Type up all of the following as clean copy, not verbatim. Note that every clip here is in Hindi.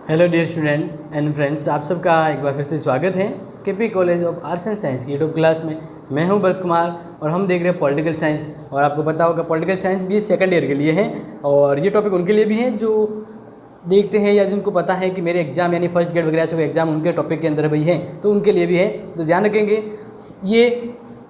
Hello dear student and friends, आप सबका एक बार फिर से स्वागत है KP college of arts and science की यूट्यूब क्लास में। मैं हूं भरत कुमार और हम देख रहे हैं पॉलिटिकल साइंस। और आपको पता होगा पॉलिटिकल साइंस भी सेकंड ईयर के लिए है और ये टॉपिक उनके लिए भी है जो देखते हैं या जिनको पता है कि मेरे एग्जाम यानी फर्स्ट ग्रेड वगैरह से एग्जाम उनके टॉपिक के अंदर भी है, तो उनके लिए भी है। तो ध्यान रखेंगे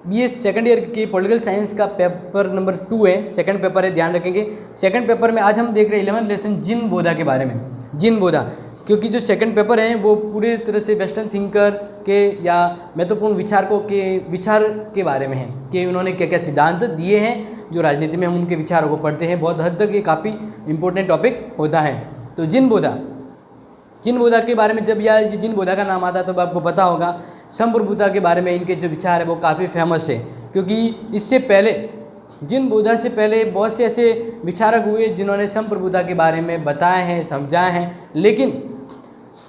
ये सेकंड ईयर की पॉलिटिकल साइंस का पेपर नंबर 2 है, सेकंड पेपर है। ध्यान रखेंगे सेकंड पेपर में आज हम देख रहे हैं 11th लेसन जिन बोधा के बारे में। जिन बोधा, क्योंकि जो सेकंड पेपर है वो पूरी तरह से वेस्टर्न थिंकर के या महत्वपूर्ण विचारकों के विचार के बारे में है कि उन्होंने क्या क्या सिद्धांत दिए हैं। जो राजनीति में हम उनके विचारों को पढ़ते हैं, बहुत हद तक ये काफ़ी इंपॉर्टेंट टॉपिक होता है। तो जिन बोधा के बारे में जब ये जिन बोधा का नाम आता है तो आपको पता होगा संप्रभुता के बारे में इनके जो विचार है वो काफ़ी फेमस है, क्योंकि इससे पहले जिन बोधा से पहले बहुत से ऐसे विचारक हुए जिन्होंने संप्रभुता के बारे में बताए हैं, समझाए हैं। लेकिन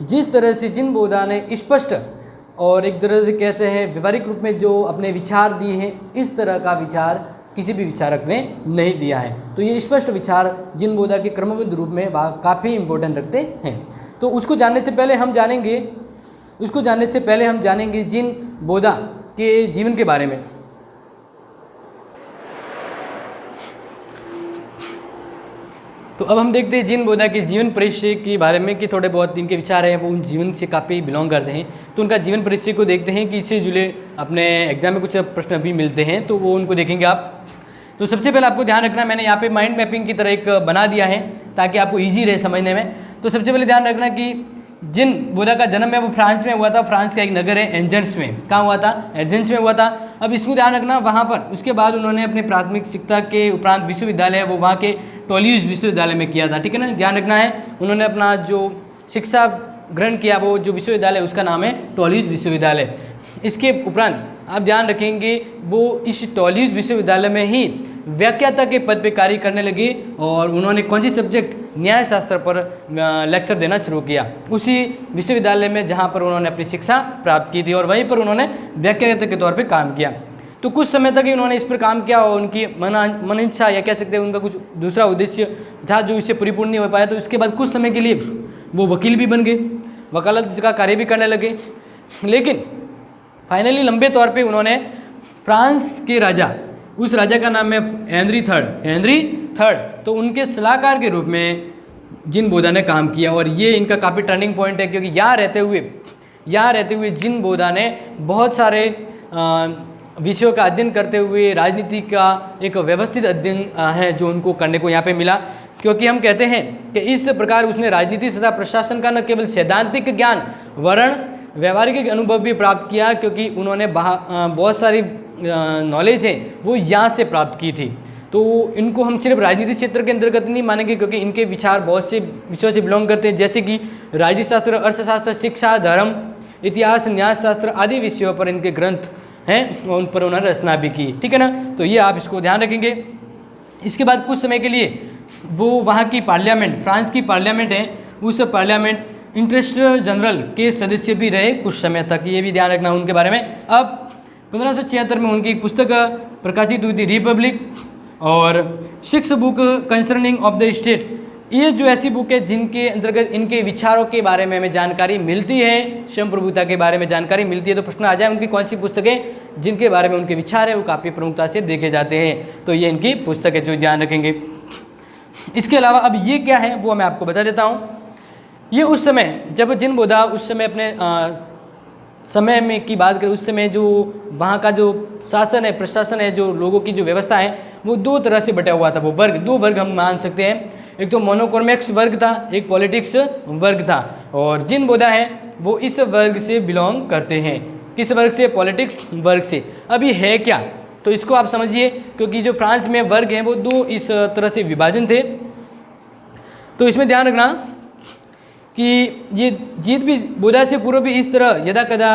जिस तरह से जिन बोधा ने स्पष्ट और एक तरह से कहते हैं व्यवहारिक रूप में जो अपने विचार दिए हैं, इस तरह का विचार किसी भी विचारक ने नहीं दिया है। तो ये स्पष्ट विचार जिन बोधा के क्रमबद्ध रूप में काफ़ी इम्पोर्टेंट रखते हैं। तो उसको जानने से पहले हम जानेंगे जिन बोधा के जीवन के बारे में। तो अब हम देखते हैं जिन बोधा के जीवन परिचय के बारे में कि थोड़े बहुत इनके विचार हैं वो उन जीवन से काफ़ी बिलोंग करते हैं। तो उनका जीवन परिचय को देखते हैं कि इससे जुड़े अपने एग्जाम में कुछ प्रश्न भी मिलते हैं, तो वो उनको देखेंगे आप। तो सबसे पहले आपको ध्यान रखना, मैंने यहाँ पे माइंड मैपिंग की तरह एक बना दिया है ताकि आपको ईजी रहे समझने में। तो सबसे पहले ध्यान रखना कि जिन बोधा का जन्म है वो फ्रांस में हुआ था। फ्रांस का एक नगर है एंजर्स में। कहाँ हुआ था? एंजर्स में हुआ था। अब इसको ध्यान रखना वहाँ पर उसके बाद उन्होंने अपने प्राथमिक शिक्षा के उपरांत विश्वविद्यालय वो वहाँ के टॉलीज विश्वविद्यालय में किया था। ठीक है ना, ध्यान रखना है। उन्होंने अपना जो शिक्षा ग्रहण किया वो जो विश्वविद्यालय उसका नाम है टॉलीज विश्वविद्यालय। इसके उपरांत आप ध्यान रखेंगे वो इस टॉलीज विश्वविद्यालय में ही व्याख्याता के पद पे कार्य करने लगे और उन्होंने कौन सी सब्जेक्ट न्याय शास्त्र पर लेक्चर देना शुरू किया उसी विश्वविद्यालय में जहाँ पर उन्होंने अपनी शिक्षा प्राप्त की थी, और वहीं पर उन्होंने व्याख्याता के तौर पे काम किया। तो कुछ समय तक ही उन्होंने इस पर काम किया और उनकी मनइच्छा या कह सकते हैं उनका कुछ दूसरा उद्देश्य था जो इससे परिपूर्ण नहीं हो पाया। तो उसके बाद कुछ समय के लिए वो वकील भी बन गए, वकालत का कार्य भी करने लगे। लेकिन फाइनली लंबे तौर पे उन्होंने फ्रांस के राजा, उस राजा का नाम है हेनरी थर्ड, तो उनके सलाहकार के रूप में जिन बोधा ने काम किया। और ये इनका काफ़ी टर्निंग पॉइंट है, क्योंकि यहाँ रहते हुए जिन बोधा ने बहुत सारे विषयों का अध्ययन करते हुए राजनीति का एक व्यवस्थित अध्ययन है जो उनको करने को यहाँ पे मिला। क्योंकि हम कहते हैं कि इस प्रकार उसने राजनीति तथा प्रशासन का न केवल सैद्धांतिक ज्ञान वरण व्यवहारिक अनुभव भी प्राप्त किया, क्योंकि उन्होंने बहुत सारी नॉलेज है वो यहाँ से प्राप्त की थी। तो इनको हम सिर्फ राजनीति क्षेत्र के अंतर्गत नहीं मानेंगे, क्योंकि इनके विचार बहुत से विषयों से बिलोंग करते हैं, जैसे कि राजनीति शास्त्र, अर्थशास्त्र, शिक्षा, धर्म, इतिहास, न्यायशास्त्र आदि विषयों पर इनके ग्रंथ हैं और उन पर उन्होंने रचना भी की। ठीक है ना, तो ये आप इसको ध्यान रखेंगे। इसके बाद कुछ समय के लिए वो वहाँ की पार्लियामेंट, फ्रांस की पार्लियामेंट है, उस पार्लियामेंट इंटरेस्ट जनरल के सदस्य भी रहे कुछ समय तक, ये भी ध्यान रखना उनके बारे में। अब 1576 में उनकी एक पुस्तक प्रकाशित हुई थी रिपब्लिक और 6 book concerning of the state. ये जो ऐसी बुक है जिनके अंतर्गत इनके विचारों के बारे में हमें जानकारी मिलती है, संप्रभुता के बारे में जानकारी मिलती है। तो प्रश्न आ जाए उनकी कौन सी पुस्तकें जिनके बारे में उनके विचार है वो काफ़ी प्रमुखता से देखे जाते हैं, तो ये इनकी पुस्तक है जो ध्यान रखेंगे। इसके अलावा अब ये क्या है वो मैं आपको बता देता हूँ। ये उस समय जब जिन बोधा उस समय अपने समय में की बात करें, उस समय जो वहाँ का जो शासन है, प्रशासन है, जो लोगों की जो व्यवस्था है वो 2 तरह से बटा हुआ था। वो वर्ग, 2 वर्ग हम मान सकते हैं। एक तो मोनोकॉर्मेक्स वर्ग था, एक पॉलिटिक्स वर्ग था, और जिन बोधा है वो इस वर्ग से बिलोंग करते हैं। किस वर्ग से? पॉलिटिक्स वर्ग से। अब ये है क्या, तो इसको आप समझिए, क्योंकि जो फ्रांस में वर्ग हैं वो 2 इस तरह से विभाजन थे। तो इसमें ध्यान रखना कि ये जीत भी बोधा से पूर्व भी इस तरह यदा कदा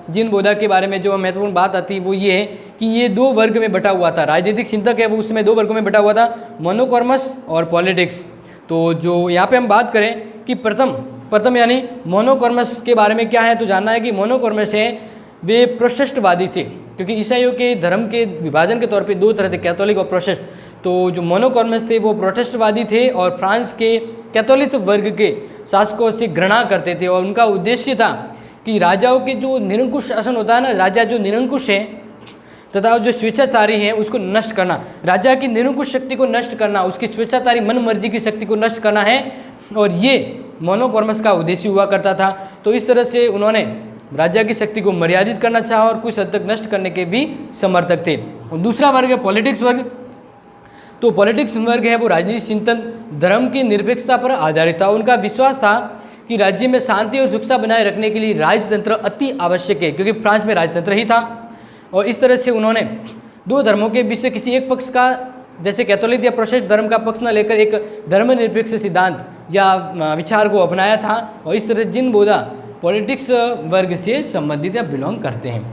जिन बोधा के बारे में जो महत्वपूर्ण बात आती है वो ये है कि ये 2 वर्ग में बटा हुआ था। राजनीतिक चिंतक है वो उसमें 2 वर्गों में बटा हुआ था, मोनोकॉर्मस और पॉलिटिक्स। तो जो यहाँ पे हम बात करें कि प्रथम यानी मोनोकॉर्मस के बारे में क्या है, तो जानना है कि मोनोकॉर्मस है वे प्रोटेस्टेंटवादी थे, क्योंकि ईसाइयों के धर्म के विभाजन के तौर पे 2 तरह थे, कैथोलिक और प्रोटेस्टेंट। तो जो मोनोकॉर्मस थे वो प्रोटेस्टेंटवादी थे और फ्रांस के कैथोलिक वर्ग के शासकों से घृणा करते थे और उनका उद्देश्य था कि राजाओं के जो निरंकुश शासन होता है ना, राजा जो निरंकुश है तथा जो स्वेच्छाचारी है उसको नष्ट करना, राजा की निरंकुश शक्ति को नष्ट करना, उसकी स्वेच्छाचारी मन मर्जी की शक्ति को नष्ट करना है, और ये मोनोफॉर्मस का उद्देश्य हुआ करता था। तो इस तरह से उन्होंने राजा की शक्ति को मर्यादित करना चाहा और कुछ हद तक नष्ट करने के भी समर्थक थे। और दूसरा वर्ग है पॉलिटिक्स वर्ग। तो पॉलिटिक्स वर्ग है वो राजनीतिक चिंतन धर्म की निरपेक्षता पर आधारित था। उनका विश्वास था कि राज्य में शांति और सुरक्षा बनाए रखने के लिए राजतंत्र अति आवश्यक है, क्योंकि फ्रांस में राजतंत्र ही था। और इस तरह से उन्होंने दो धर्मों के बीच से किसी एक पक्ष का, जैसे कैथोलिक या प्रोटेस्टेंट धर्म का पक्ष न लेकर एक धर्मनिरपेक्ष सिद्धांत या विचार को अपनाया था। और इस तरह से जिन बोधा पॉलिटिक्स वर्ग से संबंधित या बिलोंग करते हैं।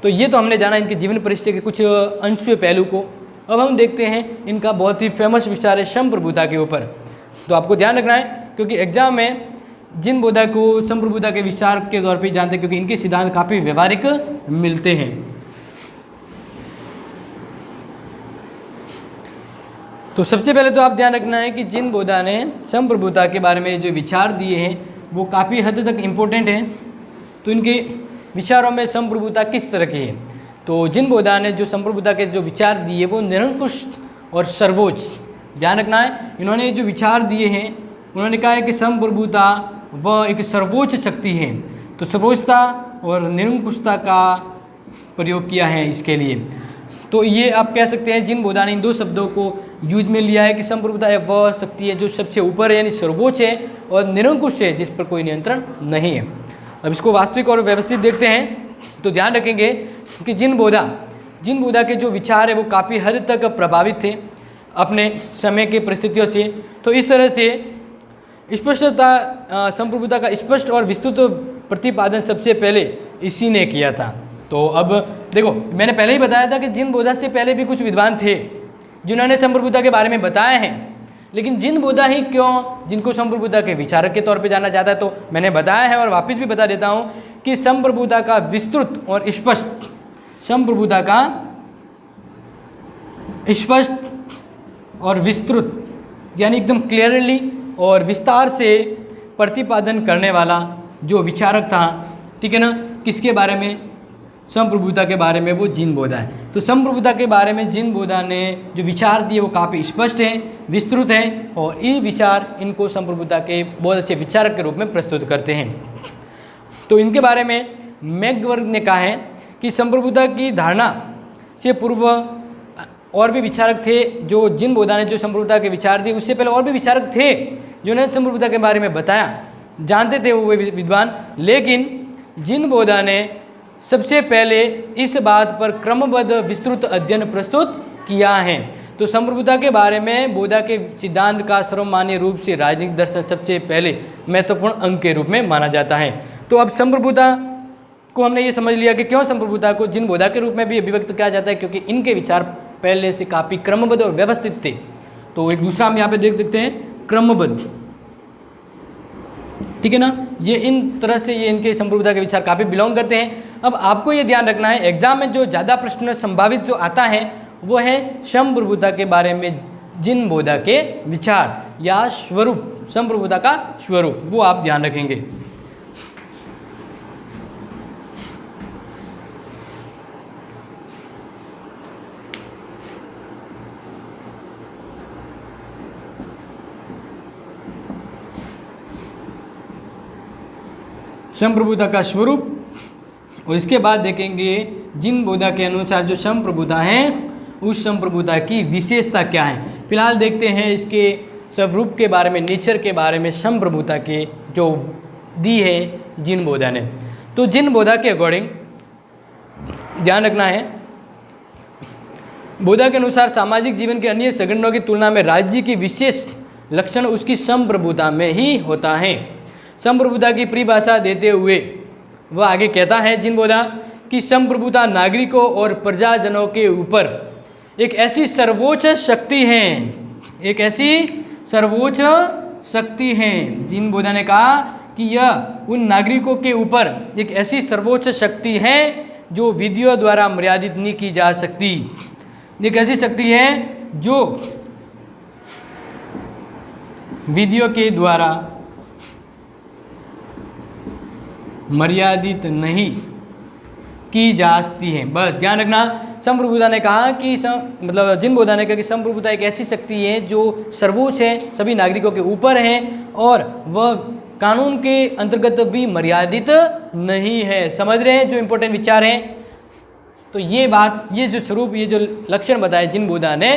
तो ये तो हमने जाना इनके जीवन परिचय के कुछ अंशीय पहलू को। अब हम देखते हैं इनका बहुत ही फेमस विचार है संप्रभुता के ऊपर। तो आपको ध्यान रखना है, क्योंकि एग्जाम में जिन बोधा को संप्रभुता के विचार के तौर पर जानते हैं, क्योंकि इनके सिद्धांत काफ़ी व्यवहारिक मिलते हैं। तो सबसे पहले तो आप ध्यान रखना है कि जिन बोधा ने संप्रभुता के बारे में जो विचार दिए हैं वो काफ़ी हद तक इम्पोर्टेंट हैं। तो इनके विचारों में संप्रभुता किस तरह की है, तो जिन बोधा ने जो संप्रभुता के जो विचार दिए वो निरंकुश और सर्वोच्च, ध्यान रखना है। इन्होंने जो विचार दिए हैं उन्होंने कहा है कि संप्रभुता वह एक सर्वोच्च शक्ति है। तो सर्वोच्चता और निरंकुशता का प्रयोग किया है इसके लिए। तो ये आप कह सकते हैं जिन बोधा ने इन दो शब्दों को यूज में लिया है कि संप्रभुता है वह शक्ति है जो सबसे ऊपर है, यानी सर्वोच्च है, और निरंकुश है जिस पर कोई नियंत्रण नहीं है। अब इसको वास्तविक और व्यवस्थित देखते हैं। तो ध्यान रखेंगे कि जिन बोधा के जो विचार है वो काफ़ी हद तक प्रभावित थे अपने समय के परिस्थितियों से। तो इस तरह से स्पष्टता संप्रभुता का स्पष्ट और विस्तृत प्रतिपादन सबसे पहले इसी ने किया था। तो अब देखो, मैंने पहले ही बताया था कि जिन बोधा से पहले भी कुछ विद्वान थे जिन्होंने संप्रभुता के बारे में बताया है, लेकिन जिन बोधा ही क्यों, जिनको संप्रभुता के विचारक के तौर पे जाना जाता है, तो मैंने बताया है और वापस भी बता देता हूँ कि संप्रभुता का विस्तृत और स्पष्ट, संप्रभुता का स्पष्ट और विस्तृत यानी एकदम क्लियरली और विस्तार से प्रतिपादन करने वाला जो विचारक था, ठीक है ना, किसके बारे में, संप्रभुता के बारे में, वो जिन बोधा है। तो संप्रभुता के बारे में जिन बोधा ने जो विचार दिए वो काफ़ी स्पष्ट हैं, विस्तृत हैं, और ये विचार इनको संप्रभुता के बहुत अच्छे विचारक के रूप में प्रस्तुत करते हैं। तो इनके बारे में मैकवर्ग ने कहा है कि संप्रभुता की धारणा से पूर्व और भी विचारक थे। जो जिन बोधा ने जो संप्रभुता के विचार दिए उससे पहले और भी विचारक थे जिन्होंने संप्रभुता के बारे में बताया, जानते थे वो विद्वान, लेकिन जिन बोधा ने सबसे पहले इस बात पर क्रमबद्ध विस्तृत अध्ययन प्रस्तुत किया है। तो संप्रभुता के बारे में बोधा के सिद्धांत का सर्वमान्य रूप से राजनीतिक दर्शन सबसे पहले महत्वपूर्ण अंग के रूप में माना जाता है। तो अब संप्रभुता को हमने ये समझ लिया कि क्यों संप्रभुता को जिन बोधा के रूप में भी अभिव्यक्त किया जाता है, क्योंकि इनके विचार पहले से काफ़ी क्रमबद्ध और व्यवस्थित थे। तो एक दूसरा हम यहाँ पे देख सकते हैं, क्रमबद्ध, ठीक है ना, ये इन तरह से ये इनके संप्रभुता के विचार काफ़ी बिलोंग करते हैं। अब आपको ये ध्यान रखना है, एग्जाम में जो ज़्यादा प्रश्न संभावित जो आता है वो है संप्रभुता के बारे में जिन बोधा के विचार या स्वरूप, संप्रभुता का स्वरूप, वो आप ध्यान रखेंगे। संप्रभुता का स्वरूप, और इसके बाद देखेंगे जिन बोधा के अनुसार जो संप्रभुता है उस संप्रभुता की विशेषता क्या है। फिलहाल देखते हैं इसके स्वरूप के बारे में, नेचर के बारे में संप्रभुता के जो दी है जिन बोधा ने। तो जिन बोधा के अकॉर्डिंग ध्यान रखना है, बोधा के अनुसार सामाजिक जीवन के अन्य संगठनों की तुलना में राज्य की विशेष लक्षण उसकी संप्रभुता में ही होता है। संप्रभुता की परिभाषा देते हुए वह आगे कहता है जिन बोधा कि संप्रभुता नागरिकों और प्रजाजनों के ऊपर एक ऐसी सर्वोच्च शक्ति है, एक ऐसी सर्वोच्च शक्ति है। जिन बोधा ने कहा कि यह उन नागरिकों के ऊपर एक ऐसी सर्वोच्च शक्ति है जो विधियों द्वारा मर्यादित नहीं की जा सकती। एक ऐसी शक्ति है जो विधियों के द्वारा मर्यादित नहीं की जा सकती है। बस ध्यान रखना, संप्रभुता ने कहा कि मतलब जिन बोधा ने कहा कि संप्रभुता एक ऐसी शक्ति है जो सर्वोच्च है, सभी नागरिकों के ऊपर है और वह कानून के अंतर्गत भी मर्यादित नहीं है। समझ रहे हैं जो इंपॉर्टेंट विचार हैं। तो ये बात, ये जो स्वरूप, ये जो लक्षण बताए जिन बोधा ने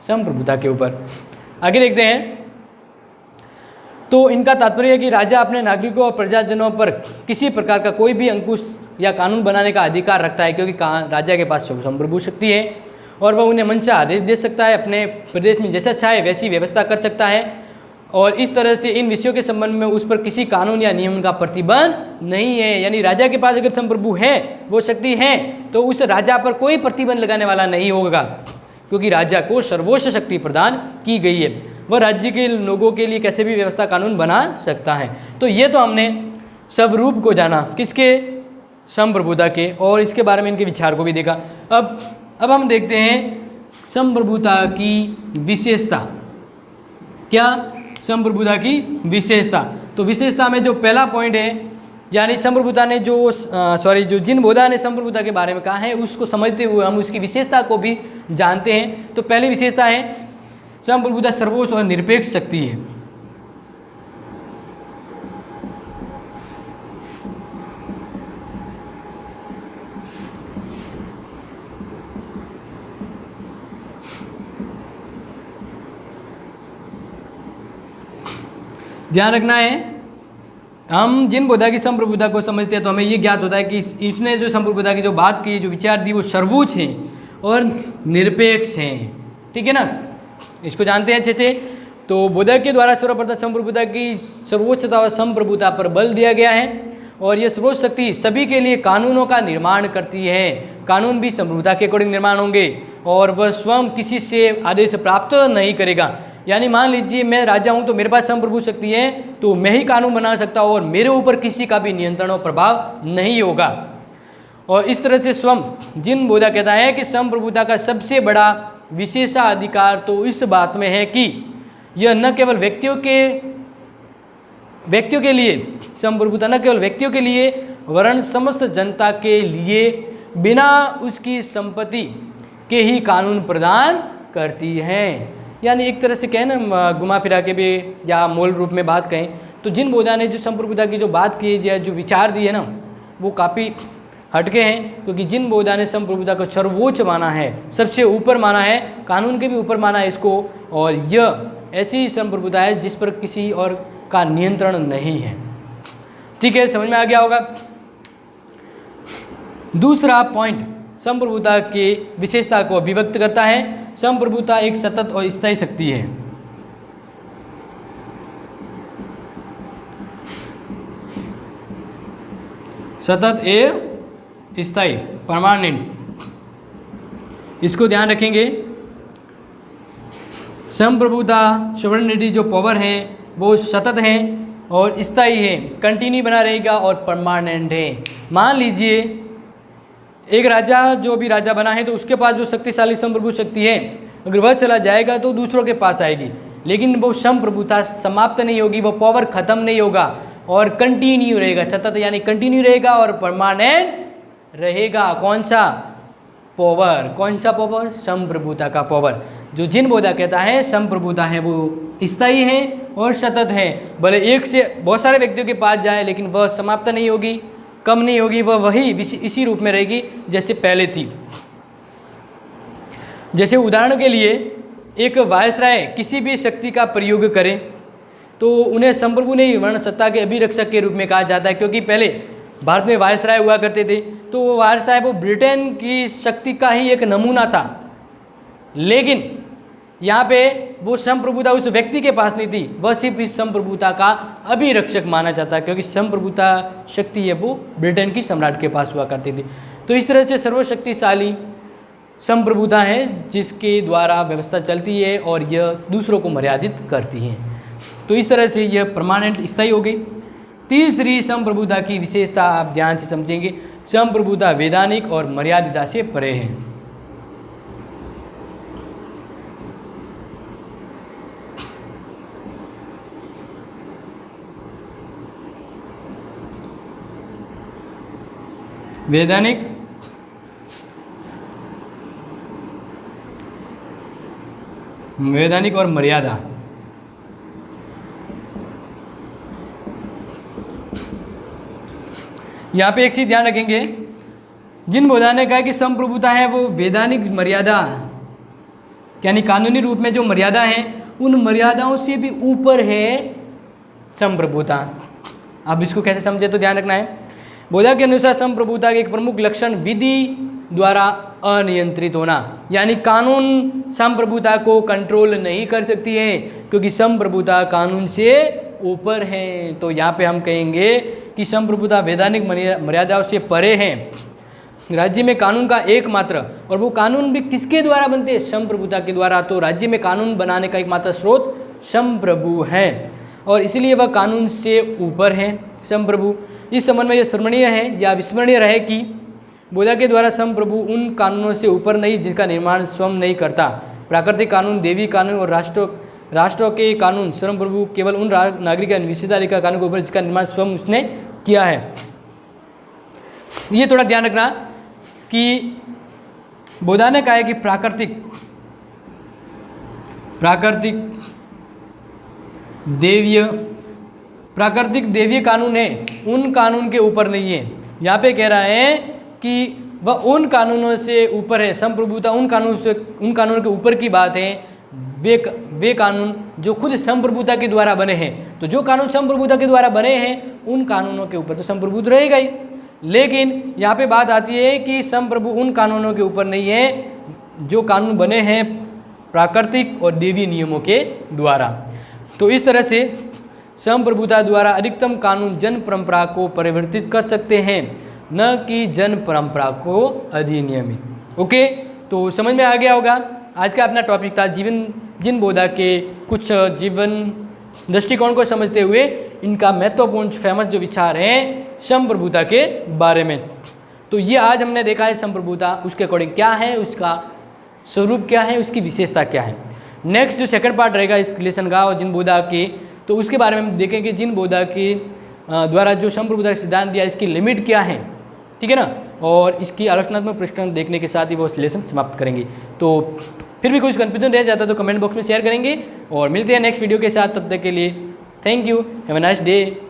संप्रभुता के ऊपर। आगे देखते हैं। तो इनका तात्पर्य है कि राजा अपने नागरिकों और प्रजाजनों पर किसी प्रकार का कोई भी अंकुश या कानून बनाने का अधिकार रखता है, क्योंकि राजा के पास संप्रभु शक्ति है और वह उन्हें मन से आदेश दे सकता है, अपने प्रदेश में जैसा चाहे वैसी व्यवस्था कर सकता है और इस तरह से इन विषयों के संबंध में उस पर किसी कानून या नियम का प्रतिबंध नहीं है। यानी राजा के पास अगर संप्रभु है, वो शक्ति है, तो उस राजा पर कोई प्रतिबंध लगाने वाला नहीं होगा, क्योंकि राजा को सर्वोच्च शक्ति प्रदान की गई है। वह राज्य के लोगों के लिए कैसे भी व्यवस्था कानून बना सकता है। तो ये तो हमने सब रूप को जाना, किसके? संप्रभुता के, और इसके बारे में इनके विचार को भी देखा। अब हम देखते हैं संप्रभुता की विशेषता। क्या? संप्रभुता की विशेषता। तो विशेषता में जो पहला पॉइंट है, यानी संप्रभुता ने जो जिन बोधा ने संप्रभुता के बारे में कहा है, उसको समझते हुए हम उसकी विशेषता को भी जानते हैं। तो पहली विशेषता है संप्रभुता सर्वोच्च और निरपेक्ष शक्ति है। ध्यान रखना है, हम जिन बोधा की संप्रभुता को समझते हैं तो हमें ये ज्ञात होता है कि इसने जो संप्रभुता की जो बात की, जो विचार दी, वो सर्वोच्च हैं और निरपेक्ष हैं। ठीक है ना, इसको जानते हैं अच्छे से। तो बोधा के द्वारा सर्वप्रथम संप्रभुता की सर्वोच्चता और संप्रभुता पर बल दिया गया है और ये सर्वोच्च शक्ति सभी के लिए कानूनों का निर्माण करती है। कानून भी संप्रभुता के अकॉर्डिंग निर्माण होंगे और वह स्वयं किसी से आदेश प्राप्त नहीं करेगा। यानी मान लीजिए मैं राजा हूँ तो मेरे पास संप्रभु शक्ति है, तो मैं ही कानून बना सकता हूँ और मेरे ऊपर किसी का भी नियंत्रण और प्रभाव नहीं होगा। और इस तरह से स्वयं जिन बोधा कहता है कि संप्रभुता का सबसे बड़ा विशेषाधिकार तो इस बात में है कि यह न केवल व्यक्तियों के लिए, संप्रभुता न केवल व्यक्तियों के लिए वरन समस्त जनता के लिए बिना उसकी संपत्ति के ही कानून प्रदान करती है। यानी एक तरह से कहें ना, घुमा फिरा के भी या मूल रूप में बात कहें तो जिन बोधा ने जो संप्रभुता की जो बात की या जो विचार दिए ना, वो काफ़ी हटके हैं, क्योंकि जिन बोधा ने संप्रभुता को सर्वोच्च माना है, सबसे ऊपर माना है, कानून के भी ऊपर माना है इसको, और यह ऐसी संप्रभुता है जिस पर किसी और का नियंत्रण नहीं है। ठीक है, समझ में आ गया होगा। दूसरा पॉइंट संप्रभुता की विशेषता को अभिव्यक्त करता है। संप्रभुता एक सतत और स्थायी शक्ति है। सतत एवं स्थायी, परमानेंट, इसको ध्यान रखेंगे। संप्रभुता सॉवरेनिटी जो पावर है वो सतत है और स्थायी है, कंटिन्यू बना रहेगा और परमानेंट है। मान लीजिए एक राजा जो भी राजा बना है तो उसके पास जो शक्तिशाली संप्रभु शक्ति है, अगर वह चला जाएगा तो दूसरों के पास आएगी, लेकिन वो संप्रभुता समाप्त नहीं होगी, वो पावर खत्म नहीं होगा और कंटिन्यू रहेगा। सतत यानी कंटिन्यू रहेगा और परमानेंट रहेगा। कौन सा पावर? कौन सा पावर? संप्रभुता का पावर। जो जिन बोधा कहता है संप्रभुता है वो स्थायी है और सतत है। भले एक से बहुत सारे व्यक्तियों के पास जाए लेकिन वह समाप्त नहीं होगी, कम नहीं होगी, वह वही इसी रूप में रहेगी जैसे पहले थी। जैसे उदाहरण के लिए एक वायसराय किसी भी शक्ति का प्रयोग करें तो उन्हें संप्रभु ने वर्ण सत्ता के अभिरक्षक के रूप में कहा जाता है, क्योंकि पहले भारत में वायसराय हुआ करते थे तो वो वायसराय वो ब्रिटेन की शक्ति का ही एक नमूना था, लेकिन यहाँ पे वो संप्रभुता उस व्यक्ति के पास नहीं थी, वह सिर्फ इस संप्रभुता का अभिरक्षक माना जाता है, क्योंकि संप्रभुता शक्ति है वो ब्रिटेन की सम्राट के पास हुआ करती थी। तो इस तरह से सर्वशक्तिशाली संप्रभुता है जिसके द्वारा व्यवस्था चलती है और यह दूसरों को मर्यादित करती है। तो इस तरह से यह परमानेंट स्थायी हो गई। तीसरी संप्रभुता की विशेषता आप ध्यान से समझेंगे, संप्रभुता वैधानिक और मर्यादिता से परे है। वैधानिक और मर्यादा। यहाँ पे एक चीज ध्यान रखेंगे, जिन बौद्धा ने कहा कि संप्रभुता है वो वैधानिक मर्यादा यानी कानूनी रूप में जो मर्यादा है उन मर्यादाओं से भी ऊपर है संप्रभुता। अब इसको कैसे समझे तो ध्यान रखना है। बौद्धा के अनुसार संप्रभुता के एक प्रमुख लक्षण विधि द्वारा अनियंत्रित होना, यानी कानून संप्रभुता को कंट्रोल नहीं कर सकती है क्योंकि संप्रभुता कानून से ऊपर है। तो यहाँ पे हम कहेंगे कि संप्रभुता वैधानिक मर्यादाओं से परे है। राज्य में कानून का एकमात्र, और वो कानून भी किसके द्वारा बनते हैं? संप्रभुता के द्वारा। तो राज्य में कानून बनाने का एकमात्र स्रोत संप्रभु है और इसलिए वह कानून से ऊपर है संप्रभु। इस संबंध में यह स्मरणीय है या विस्मरणीय रहे कि बौद्धा के द्वारा संप्रभु उन कानूनों से ऊपर नहीं जिनका निर्माण स्वयं नहीं करता। प्राकृतिक कानून, देवी कानून और राष्ट्रों के कानून संप्रभु केवल उन नागरिक या निषेधाधिकार कानून के ऊपर जिसका निर्माण स्वयं उसने किया है। ये थोड़ा ध्यान रखना कि बौद्धा ने कहा है कि प्राकृतिक देवीय कानून है, उन कानून के ऊपर नहीं है। यहाँ पे कह रहा है कि वह उन कानूनों से ऊपर है। संप्रभुता उन कानूनों के ऊपर की बात है, वे कानून जो खुद संप्रभुता के द्वारा बने हैं। तो जो कानून संप्रभुता के द्वारा बने हैं उन कानूनों के ऊपर तो संप्रभुता रहेगा ही, लेकिन यहाँ पे बात आती है कि संप्रभु उन कानूनों के ऊपर नहीं है जो कानून बने हैं प्राकृतिक और देवी नियमों के द्वारा। तो इस तरह से संप्रभुता द्वारा अधिकतम कानून जन परंपरा को परिवर्तित कर सकते हैं, न कि जन परंपरा को अधिनियमित। ओके, तो समझ में आ गया होगा। आज का अपना टॉपिक था जिन बौद्धा के कुछ जीवन दृष्टिकोण को समझते हुए इनका महत्वपूर्ण फेमस जो विचार हैं संप्रभुता के बारे में। तो ये आज हमने देखा है संप्रभुता, उसके अकॉर्डिंग क्या है, उसका स्वरूप क्या है, उसकी विशेषता क्या है। नेक्स्ट जो सेकंड पार्ट रहेगा इस लेसन का और जिन बौद्धा के, तो उसके बारे में हम देखेंगे जिन बौद्धा के द्वारा जो संप्रभुता का सिद्धांत दिया इसकी लिमिट क्या है, ठीक है ना, और इसकी आलोचनात्मक प्रश्न देखने के साथ ही वो लेसन समाप्त करेंगे। तो फिर भी कुछ कंफ्यूजन रह जाता तो कमेंट बॉक्स में शेयर करेंगे और मिलते हैं नेक्स्ट वीडियो के साथ। तब तक के लिए thank you, have a nice day.